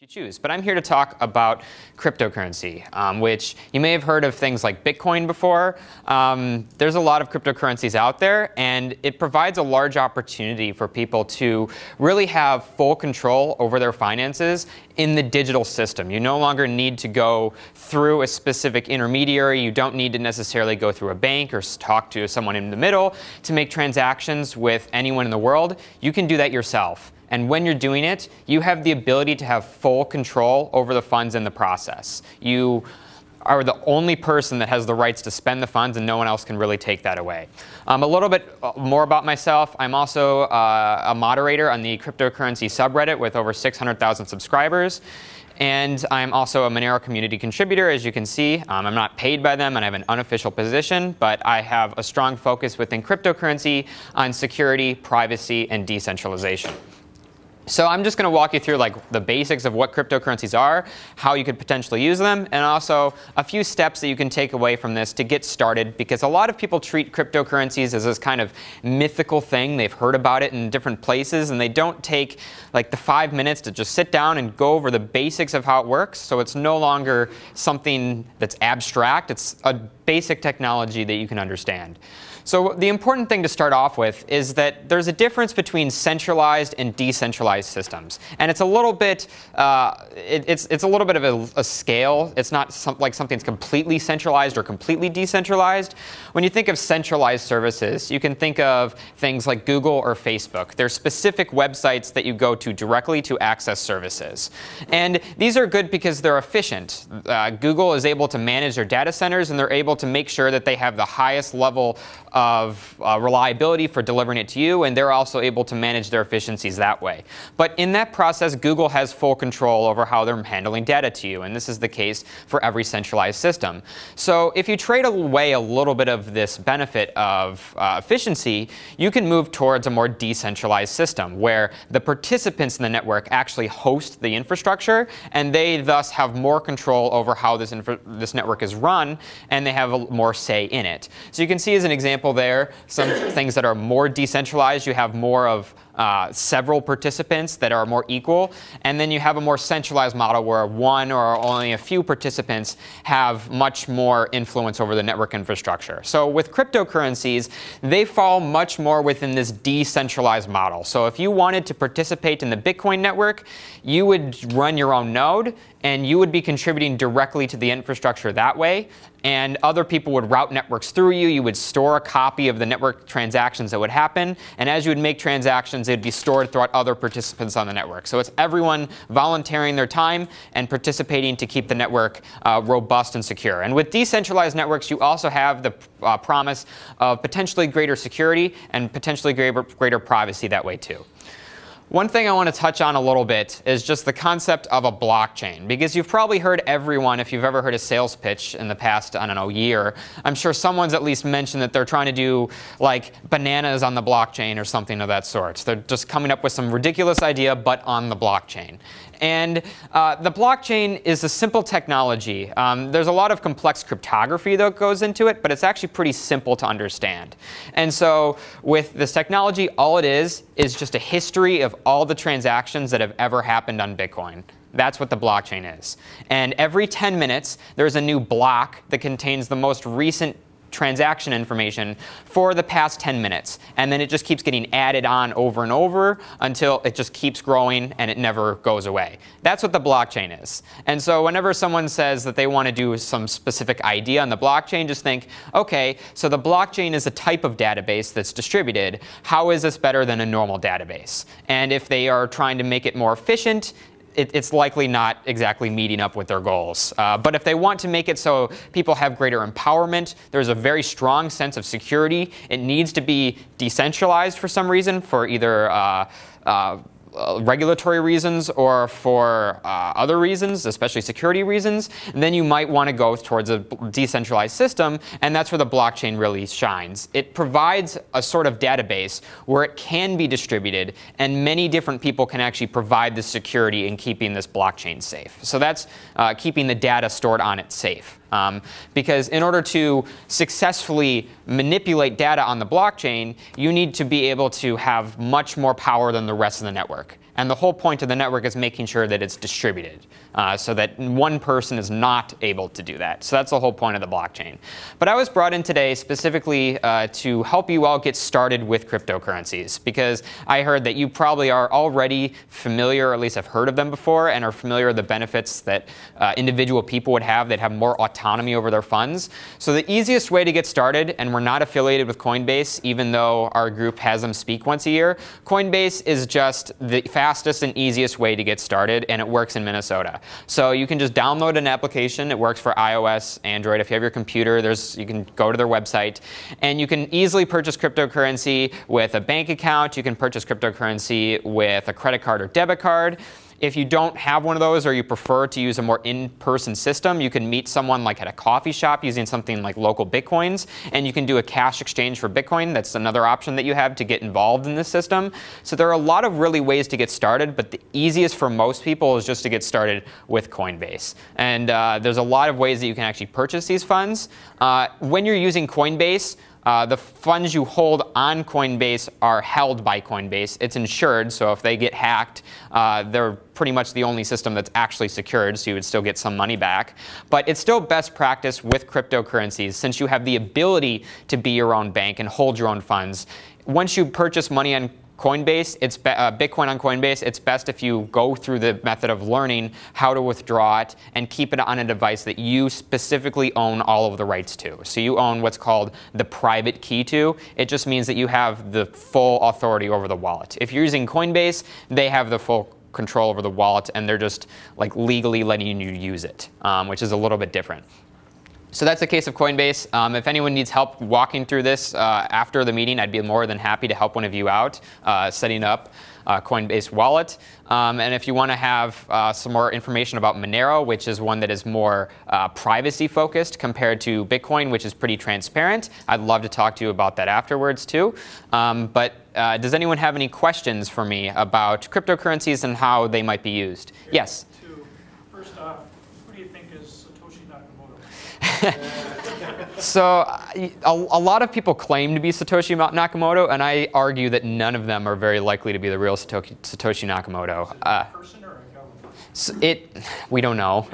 you choose. But I'm here to talk about cryptocurrency, which you may have heard of things like Bitcoin before. There's a lot of cryptocurrencies out there, and it provides a large opportunity for people to really have full control over their finances in the digital system. You no longer need to go through a specific intermediary. You don't need to necessarily go through a bank or talk to someone in the middle to make transactions with anyone in the world. You can do that yourself. And when you're doing it, you have the ability to have full control over the funds in the process. You are the only person that has the rights to spend the funds, and no one else can really take that away. A little bit more about myself. I'm also a moderator on the cryptocurrency subreddit with over 600,000 subscribers. And I'm also a Monero community contributor, as you can see. I'm not paid by them, and I have an unofficial position, but I have a strong focus within cryptocurrency on security, privacy, and decentralization. So I'm just going to walk you through the basics of what cryptocurrencies are, how you could potentially use them, and also a few steps that you can take away from this to get started, because a lot of people treat cryptocurrencies as this kind of mythical thing. They've heard about it in different places, and they don't take the 5 minutes to just sit down and go over the basics of how it works. So it's no longer something that's abstract. It's a basic technology that you can understand. So the important thing to start off with is that there's a difference between centralized and decentralized systems, and it's a little bit it's a little bit of a scale. It's not like something's completely centralized or completely decentralized. When you think of centralized services, you can think of things like Google or Facebook. They're specific websites that you go to directly to access services, and these are good because they're efficient. Google is able to manage their data centers, and they're able to make sure that they have the highest level of reliability for delivering it to you, and they're also able to manage their efficiencies that way. But in that process, Google has full control over how they're handling data to you, and this is the case for every centralized system. So if you trade away a little bit of this benefit of efficiency, you can move towards a more decentralized system where the participants in the network actually host the infrastructure, and they thus have more control over how this network is run, and they have more say in it. So you can see as an example there, some things that are more decentralized. You have more of several participants that are more equal, and then you have a more centralized model where one or only a few participants have much more influence over the network infrastructure. So with cryptocurrencies, they fall much more within this decentralized model. So if you wanted to participate in the Bitcoin network, you would run your own node, and you would be contributing directly to the infrastructure that way, and other people would route networks through you. You would store a copy of the network transactions that would happen, and as you would make transactions, it would be stored throughout other participants on the network. So it's everyone volunteering their time and participating to keep the network robust and secure. And with decentralized networks, you also have the promise of potentially greater security and potentially greater privacy that way too. One thing I want to touch on a little bit is just the concept of a blockchain, because you've probably heard everyone, if you've ever heard a sales pitch in the past, I don't know, year, I'm sure someone's at least mentioned that they're trying to do bananas on the blockchain or something of that sort. They're just coming up with some ridiculous idea, but on the blockchain. And the blockchain is a simple technology. There's a lot of complex cryptography that goes into it, but it's actually pretty simple to understand. And so with this technology, all it is just a history of all the transactions that have ever happened on Bitcoin. That's what the blockchain is. And every 10 minutes, there's a new block that contains the most recent transaction information for the past 10 minutes. And then it just keeps getting added on over and over until it just keeps growing and it never goes away. That's what the blockchain is. And so whenever someone says that they want to do some specific idea on the blockchain, just think, okay, so the blockchain is a type of database that's distributed. How is this better than a normal database? And if they are trying to make it more efficient, it's likely not exactly meeting up with their goals. But if they want to make it so people have greater empowerment, there's a very strong sense of security. It needs to be decentralized for some reason, for either regulatory reasons or for other reasons, especially security reasons, then you might want to go towards a decentralized system, and that's where the blockchain really shines. It provides a sort of database where it can be distributed, and many different people can actually provide the security in keeping this blockchain safe. So that's keeping the data stored on it safe. Because in order to successfully manipulate data on the blockchain, you need to be able to have much more power than the rest of the network. And the whole point of the network is making sure that it's distributed so that one person is not able to do that. So that's the whole point of the blockchain. But I was brought in today specifically to help you all get started with cryptocurrencies, because I heard that you probably are already familiar, or at least have heard of them before, and are familiar with the benefits that individual people would have that have more autonomy over their funds. So the easiest way to get started, and we're not affiliated with Coinbase, even though our group has them speak once a year, Coinbase is just the fastest and easiest way to get started, and it works in Minnesota. So you can just download an application. It works for iOS, Android. If you have your computer, you can go to their website, and you can easily purchase cryptocurrency with a bank account. You can purchase cryptocurrency with a credit card or debit card. If you don't have one of those, or you prefer to use a more in-person system, you can meet someone like at a coffee shop using something like local Bitcoins, and you can do a cash exchange for Bitcoin. That's another option that you have to get involved in this system. So there are a lot of really ways to get started, but the easiest for most people is just to get started with Coinbase. And there's a lot of ways that you can actually purchase these funds. When you're using Coinbase, the funds you hold on Coinbase are held by Coinbase. It's insured, so if they get hacked, they're pretty much the only system that's actually secured, so you would still get some money back. But it's still best practice with cryptocurrencies, since you have the ability to be your own bank and hold your own funds. Once you purchase money on Coinbase, Bitcoin on Coinbase, it's best if you go through the method of learning how to withdraw it and keep it on a device that you specifically own all of the rights to. So you own what's called the private key to. It just means that you have the full authority over the wallet. If you're using Coinbase, they have the full control over the wallet, and they're just like legally letting you use it, which is a little bit different. So that's the case of Coinbase. If anyone needs help walking through this after the meeting, I'd be more than happy to help one of you out setting up a Coinbase wallet. And if you want to have some more information about Monero, which is one that is more privacy focused compared to Bitcoin, which is pretty transparent, I'd love to talk to you about that afterwards too. But does anyone have any questions for me about cryptocurrencies and how they might be used? Yes? First off, who do you think is Satoshi Nakamoto? So a lot of people claim to be Satoshi Nakamoto, and I argue that none of them are very likely to be the real Satoshi Nakamoto. Is it a person or a government? We don't know.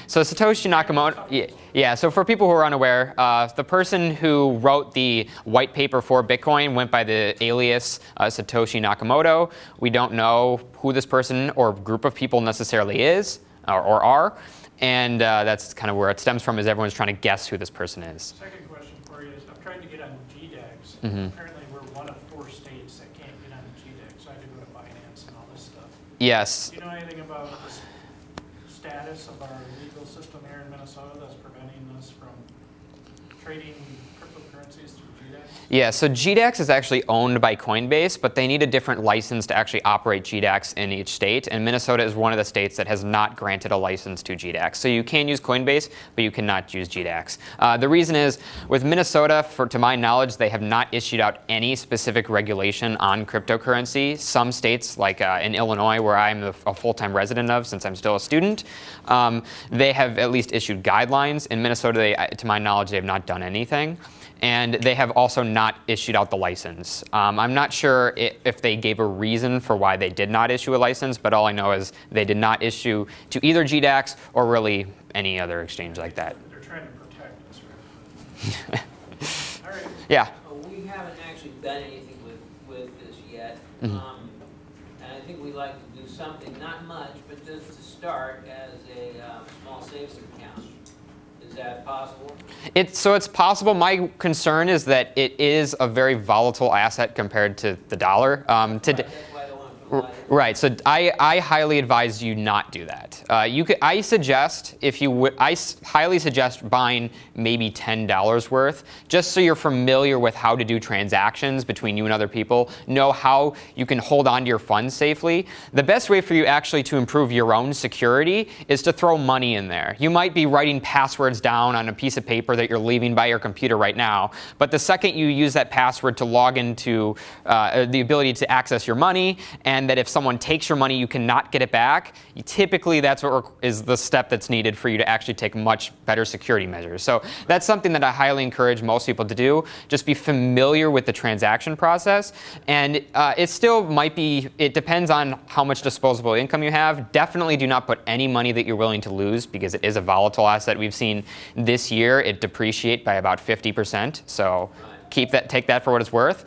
So Satoshi Nakamoto, yeah, so for people who are unaware, the person who wrote the white paper for Bitcoin went by the alias Satoshi Nakamoto. We don't know who this person or group of people necessarily is or are. And that's kind of where it stems from, is everyone's trying to guess who this person is. Second question for you is, I'm trying to get on GDAX. Mm-hmm. Apparently we're one of 4 states that can't get on GDAX, so I had to go to finance and all this stuff. Yes. Do you know anything about the status of our legal system here in Minnesota that's preventing us from trading cryptocurrencies through GDAX? Yeah, so GDAX is actually owned by Coinbase, but they need a different license to actually operate GDAX in each state, and Minnesota is one of the states that has not granted a license to GDAX. So you can use Coinbase, but you cannot use GDAX. The reason is, with Minnesota, to my knowledge, they have not issued out any specific regulation on cryptocurrency. Some states, like in Illinois, where I'm a full-time resident of since I'm still a student, they have at least issued guidelines. In Minnesota, to my knowledge, they have not done anything. And they have also not issued out the license. I'm not sure if they gave a reason for why they did not issue a license, but all I know is they did not issue to either GDAX or really any other exchange like that. They're trying to protect us, right? All right. Yeah. We haven't actually done anything with this yet. Mm-hmm. And I think we'd like to do something, not much, but just to start as a small savings account. Is that possible? So it's possible. My concern is that it is a very volatile asset compared to the dollar. That's why I don't want to put Right. So I highly advise you not do that. I suggest, if you would, I highly suggest buying maybe $10 worth, just so you're familiar with how to do transactions between you and other people, know how you can hold on to your funds safely. The best way for you actually to improve your own security is to throw money in there. You might be writing passwords down on a piece of paper that you're leaving by your computer right now, but the second you use that password to log into the ability to access your money, and that if someone takes your money, you cannot get it back, typically that's what is the step that's needed for you to actually take much better security measures. So that's something that I highly encourage most people to do. Just be familiar with the transaction process. And it still might be, it depends on how much disposable income you have. Definitely do not put any money that you're willing to lose, because it is a volatile asset. We've seen this year it depreciate by about 50%. So keep that, take that for what it's worth.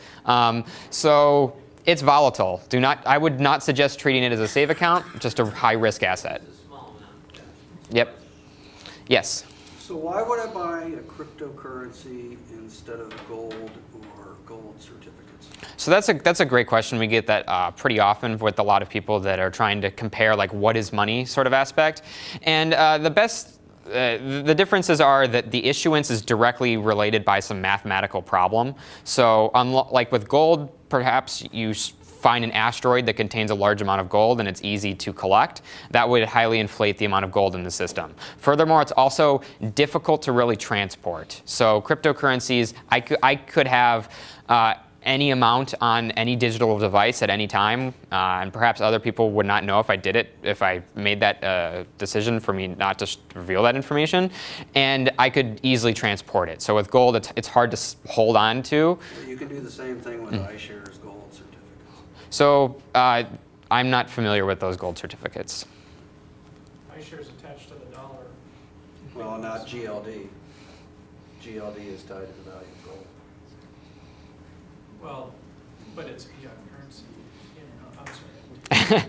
So it's volatile. I would not suggest treating it as a save account, just a high risk asset. It's a small amount. Yep. Yes. So why would I buy a cryptocurrency instead of gold or gold certificates? So that's a great question. We get that pretty often with a lot of people that are trying to compare, like, what is money sort of aspect. And the differences are that the issuance is directly related by some mathematical problem. So like with gold, perhaps you find an asteroid that contains a large amount of gold and it's easy to collect. That would highly inflate the amount of gold in the system. Furthermore, it's also difficult to really transport. So cryptocurrencies, I could have any amount on any digital device at any time, and perhaps other people would not know if I did it, if I made that decision for me not to reveal that information, and I could easily transport it. So with gold, it's hard to hold on to. You can do the same thing with iShares gold certificates. So I'm not familiar with those gold certificates. iShares attached to the dollar. Well, not GLD. GLD is tied to the value of gold. Well, but it's fiat currency. I'm sorry.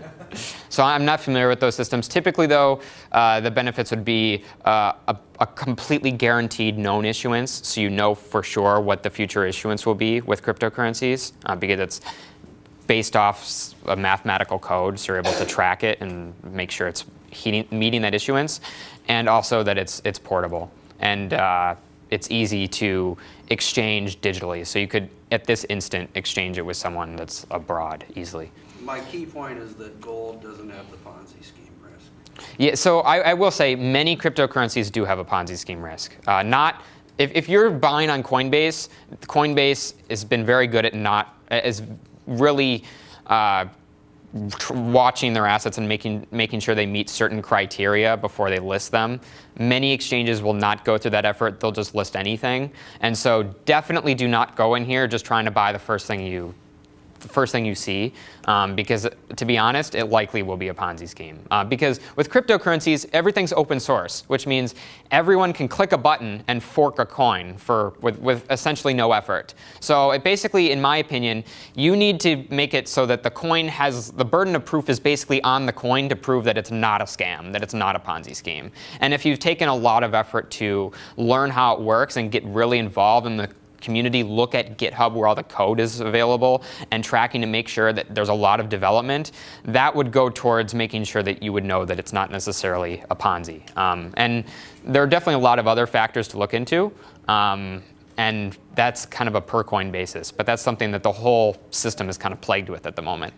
So I'm not familiar with those systems. Typically, though, the benefits would be a completely guaranteed known issuance, so you know for sure what the future issuance will be with cryptocurrencies, because it's based off a mathematical code, so you're able to track it and make sure it's meeting that issuance, and also that it's portable. And it's easy to exchange digitally. So you could, at this instant, exchange it with someone that's abroad easily. My key point is that gold doesn't have the Ponzi scheme risk. Yeah, so I will say many cryptocurrencies do have a Ponzi scheme risk. If you're buying on Coinbase, Coinbase has been very good at is really watching their assets and making sure they meet certain criteria before they list them. Many exchanges will not go through that effort. They'll just list anything. And so definitely do not go in here just trying to buy the first thing you see, because to be honest, it likely will be a Ponzi scheme. Because with cryptocurrencies, everything's open source, which means everyone can click a button and fork a coin with essentially no effort. So it basically, in my opinion, you need to make it so that the coin has, the burden of proof is basically on the coin to prove that it's not a scam, that it's not a Ponzi scheme. And if you've taken a lot of effort to learn how it works and get really involved in the community, look at GitHub where all the code is available and tracking to make sure that there's a lot of development, that would go towards making sure that you would know that it's not necessarily a Ponzi. And there are definitely a lot of other factors to look into, and that's kind of a per coin basis, but that's something that the whole system is kind of plagued with at the moment.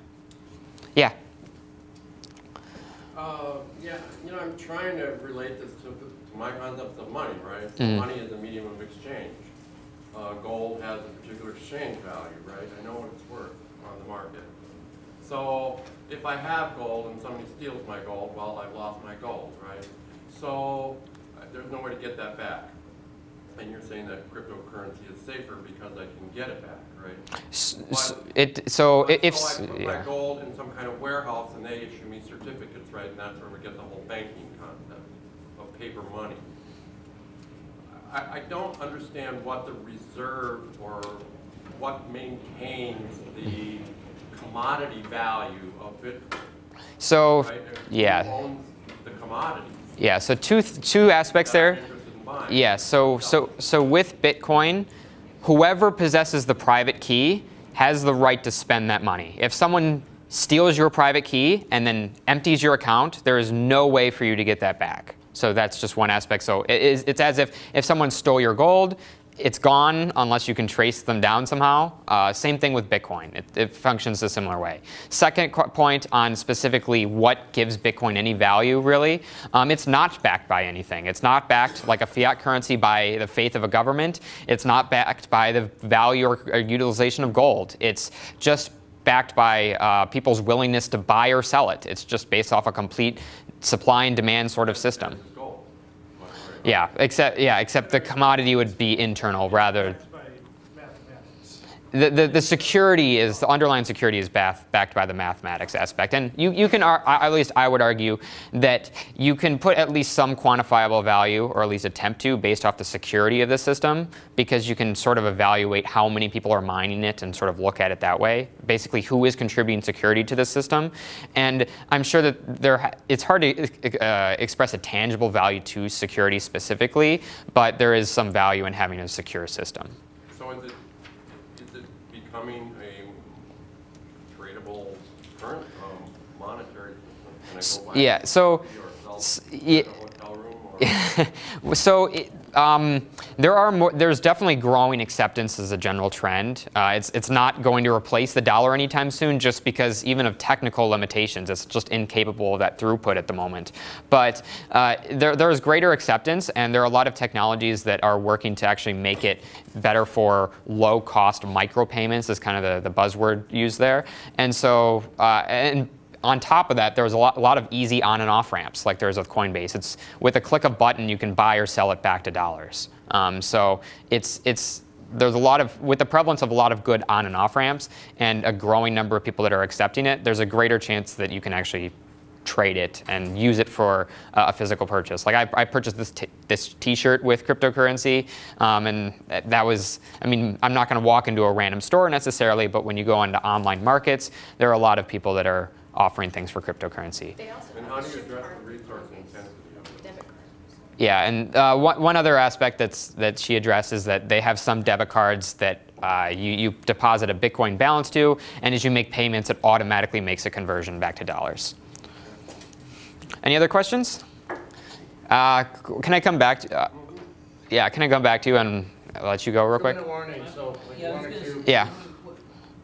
Yeah? Yeah, I'm trying to relate this to my concept of money, right? Mm-hmm. Money is a medium of exchange. Gold has a particular exchange value, right? I know what it's worth on the market. So if I have gold and somebody steals my gold, well, I've lost my gold, right? So there's no way to get that back. And you're saying that cryptocurrency is safer because I can get it back, right? So I put my gold in some kind of warehouse and they issue me certificates, right? And that's where we get the whole banking concept of paper money. I don't understand what the reserve or what maintains the commodity value of Bitcoin. So, right? yeah. Who owns the commodities? Yeah, so two aspects there. Yeah, so with Bitcoin, whoever possesses the private key has the right to spend that money. If someone steals your private key and then empties your account, there is no way for you to get that back. So that's just one aspect. So it's as if someone stole your gold, it's gone unless you can trace them down somehow. Same thing with Bitcoin. It functions a similar way. Second point on specifically what gives Bitcoin any value, really, it's not backed by anything. It's not backed like a fiat currency by the faith of a government. It's not backed by the value or utilization of gold. It's just backed by people's willingness to buy or sell it. It's just based off a complete supply and demand sort of system. It's gold. Yeah, except the commodity would be internal rather. Backed by mathematics. The security is, the underlying security is backed by the mathematics aspect. And you can, at least I would argue, that you can put at least some quantifiable value, or at least attempt to, based off the security of the system, because you can sort of evaluate how many people are mining it and sort of look at it that way. Basically, who is contributing security to the system. And I'm sure that it's hard to express a tangible value to security specifically, but there is some value in having a secure system. So is it becoming a tradable current monetary system? Can I go buy Yeah. So. or sell in a hotel room? Or? So there's definitely growing acceptance as a general trend. It's not going to replace the dollar anytime soon, just because even of technical limitations, it's just incapable of that throughput at the moment. But there's greater acceptance, and there are a lot of technologies that are working to actually make it better for low-cost micropayments, is kind of the buzzword used there. And so, and on top of that, there's a lot of easy on and off ramps, like there's with Coinbase. It's with a click of a button, you can buy or sell it back to dollars. So there's a lot of, with the prevalence of a lot of good on and off ramps and a growing number of people that are accepting it, there's a greater chance that you can actually trade it and use it for a physical purchase. Like I purchased this T-shirt with cryptocurrency, and that was, I mean, I'm not going to walk into a random store necessarily, but when you go into online markets, there are a lot of people that are offering things for cryptocurrency. They also And have how a do you shift address card the resource intensity of it? debit card. Yeah, and one other aspect that she addressed is that they have some debit cards that you deposit a Bitcoin balance to, and as you make payments, it automatically makes a conversion back to dollars. Any other questions? Can I come back to? Yeah, can I come back to you and let you go real quick? Warning, so like Yeah, I was one or gonna two. say, Yeah.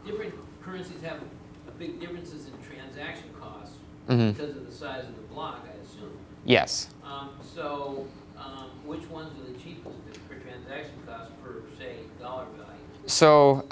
Different currencies have a big differences in transaction costs Mhm. because of the size of the block, I assume. Yes. So, which ones are the cheapest for transaction costs per, say, dollar value? So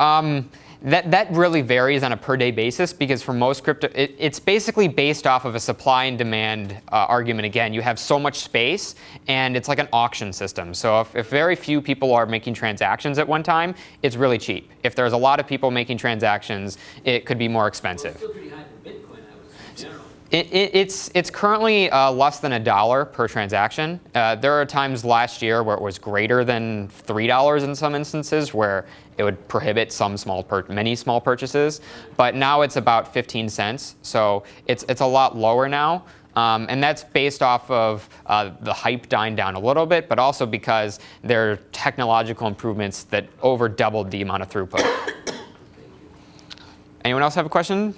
that really varies on a per day basis, because for most crypto, it's basically based off of a supply and demand argument. Again, you have so much space, and it's like an auction system. So if very few people are making transactions at one time, it's really cheap. If there's a lot of people making transactions, it could be more Well, expensive. it's still pretty high for Bitcoin, I would say, in general. It's currently less than $1 per transaction. There are times last year where it was greater than $3 in some instances, where it would prohibit many small purchases. But now it's about 15 cents, so it's a lot lower now. And that's based off of the hype dying down a little bit, but also because there are technological improvements that over doubled the amount of throughput. Anyone else have a question?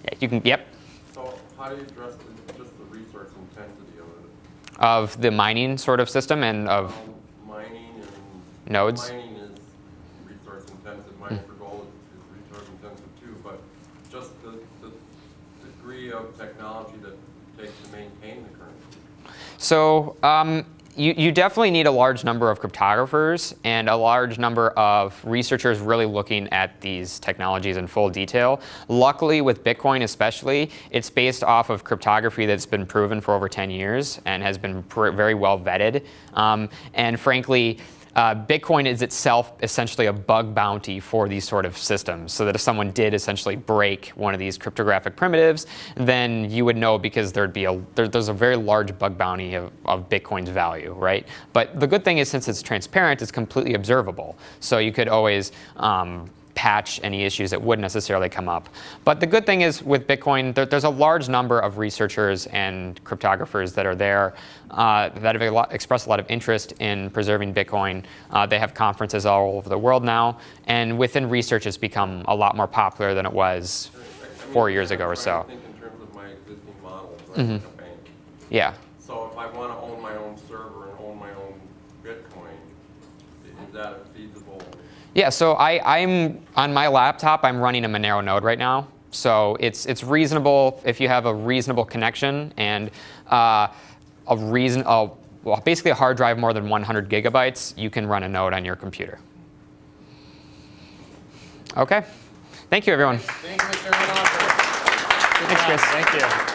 Yeah, you can. Yep. So how do you address just the resource intensity of it? Of the mining sort of system and of Mining and nodes. Mining is resource intensive. Mining for gold is resource intensive too. But just the degree of technology that it takes to maintain the currency. So you definitely need a large number of cryptographers and a large number of researchers really looking at these technologies in full detail. Luckily, with Bitcoin especially, it's based off of cryptography that's been proven for over 10 years and has been very well vetted. And frankly, Bitcoin is itself essentially a bug bounty for these sort of systems, so that if someone did essentially break one of these cryptographic primitives, then you would know, because there's a very large bug bounty of Bitcoin's value, right? But the good thing is, since it's transparent, it's completely observable, so you could always patch any issues that wouldn't necessarily come up. But the good thing is, with Bitcoin, there's a large number of researchers and cryptographers that are there that have expressed a lot of interest in preserving Bitcoin. They have conferences all over the world now, and within research, it's become a lot more popular than it was 4 years ago or so. I think in terms of my existing model, like a bank. Yeah. So if I want to own my own server and own my own Bitcoin, is that a feasible? Yeah, so I'm on my laptop, I'm running a Monero node right now. So it's reasonable if you have a reasonable connection and basically a hard drive more than 100 gigabytes, you can run a node on your computer. Okay. Thank you, everyone. Thank you, Mr. Ehrenhofer. Thanks, Chris. Thank you.